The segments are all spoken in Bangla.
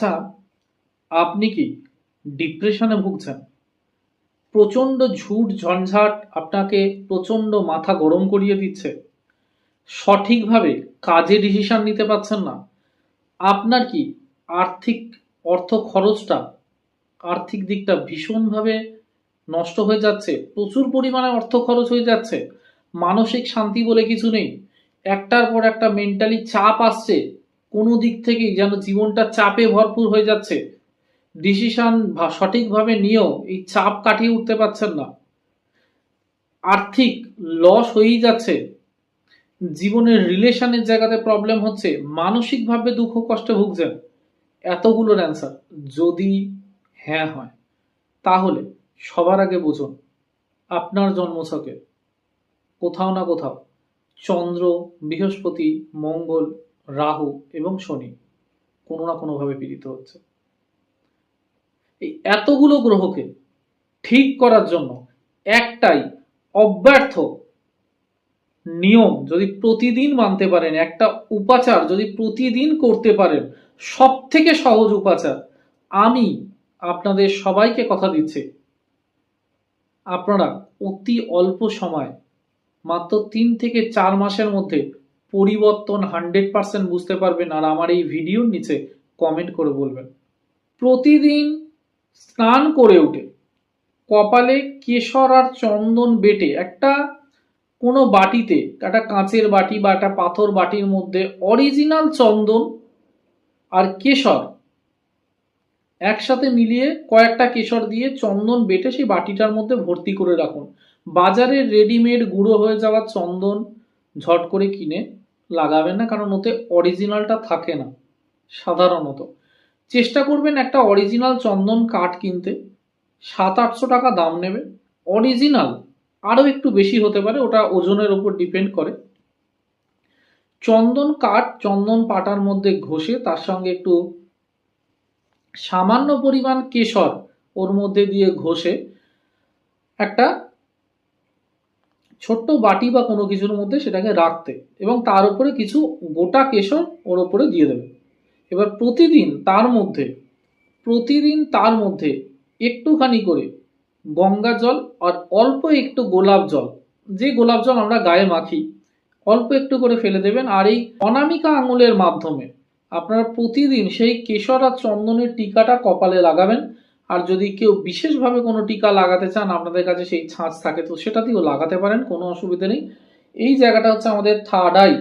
আচ্ছা, আপনি কি ডিপ্রেশনে ভুগছেন? প্রচণ্ড ঝুট ঝঞ্ঝাট আপনাকে প্রচণ্ড মাথা গরম করিয়ে দিচ্ছে। সঠিকভাবে কাজে ডিসিশন নিতে পারছেন না। আপনার কি আর্থিক অর্থ খরচটা, আর্থিক দিকটা ভীষণভাবে নষ্ট হয়ে যাচ্ছে। প্রচুর পরিমাণে অর্থ খরচ হয়ে যাচ্ছে। মানসিক শান্তি বলে কিছু নেই। একটার পর একটা মেন্টালি চাপ আসছে। কোনো দিক থেকেই যেন জীবনটা চাপে ভরপুর হয়ে যাচ্ছে। ডিসিশন সঠিকভাবে নিয়েও এই চাপ কাটিয়ে উঠতে পারছেন না। আর্থিক লস হয়েই যাচ্ছে। জীবনের রিলেশনের জায়গাতে প্রবলেম হচ্ছে। মানসিকভাবে দুঃখ কষ্টে ভুগছেন। এতগুলোর অ্যান্সার যদি হ্যাঁ হয়, তাহলে সবার আগে বুঝুন আপনার জন্মছকে কোথাও না কোথাও চন্দ্র, বৃহস্পতি, মঙ্গল, রাহু এবং শনি কোনো না কোনোভাবে পীড়িত হচ্ছে। এই এতগুলো গ্রহকে ঠিক করার জন্য একটাই অব্যর্থ নিয়ম যদি প্রতিদিন মানতে পারেন, একটা উপাচার যদি প্রতিদিন করতে পারেন, সব থেকে সহজ উপাচার, আমি আপনাদের সবাইকে কথা দিচ্ছি, আপনারা অতি অল্প সময়, মাত্র 3 থেকে 4 মাসের মধ্যে পরিবর্তন 100% বুঝতে পারবেন। আর আমার এই ভিডিওর নিচে কমেন্ট করে বলবেন। প্রতিদিন স্নান করে উঠে কপালে কেশর আর চন্দন বেটে একটা কোনো বাটিতে, একটা কাঁচের বাটি বা একটা পাথর বাটির মধ্যে অরিজিনাল চন্দন আর কেশর একসাথে মিলিয়ে, কয়েকটা কেশর দিয়ে চন্দন বেটে সেই বাটিটার মধ্যে ভর্তি করে রাখুন। বাজারে রেডিমেড গুঁড়ো হয়ে যাওয়া চন্দন ঝট করে কিনে লাগাবেন না, কারণ ওতে অরিজিনালটা থাকে না। সাধারণত চেষ্টা করবেন একটা অরিজিনাল চন্দন কাঠ কিনতে। 700-800 টাকা দাম নেবে। অরিজিনাল আরও একটু বেশি হতে পারে, ওটা ওজনের উপর ডিপেন্ড করে। চন্দন কাঠ চন্দন পাটার মধ্যে ঘষে তার সঙ্গে একটু সামান্য পরিমাণ কেশর ওর মধ্যে দিয়ে ঘষে একটা ছোট্ট বাটি বা কোনো কিছুর মধ্যে সেটাকে রাখতে, এবং তার উপরে কিছু গোটা কেশর ওর উপরে দিয়ে দেবে। এবার প্রতিদিন তার মধ্যে একটুখানি করে গঙ্গা জল আর অল্প একটু গোলাপ জল, যে গোলাপ জল আমরা গায়ে মাখি, অল্প একটু করে ফেলে দেবেন। আর এই অনামিকা আঙুলের মাধ্যমে আপনারা প্রতিদিন সেই কেশর আর চন্দনের টিকাটা কপালে লাগাবেন। আর যদি কেউ বিশেষভাবে কোনো টিকা লাগাতে চান, আপনাদের কাছে সেই ছাঁচ থাকে, তো সেটা দিয়েও লাগাতে পারেন, কোনো অসুবিধা নেই। এই জায়গাটা হচ্ছে আমাদের থার্ড আই।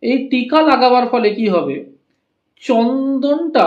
এই টিকা লাগাবার ফলে কি হবে, চন্দনটা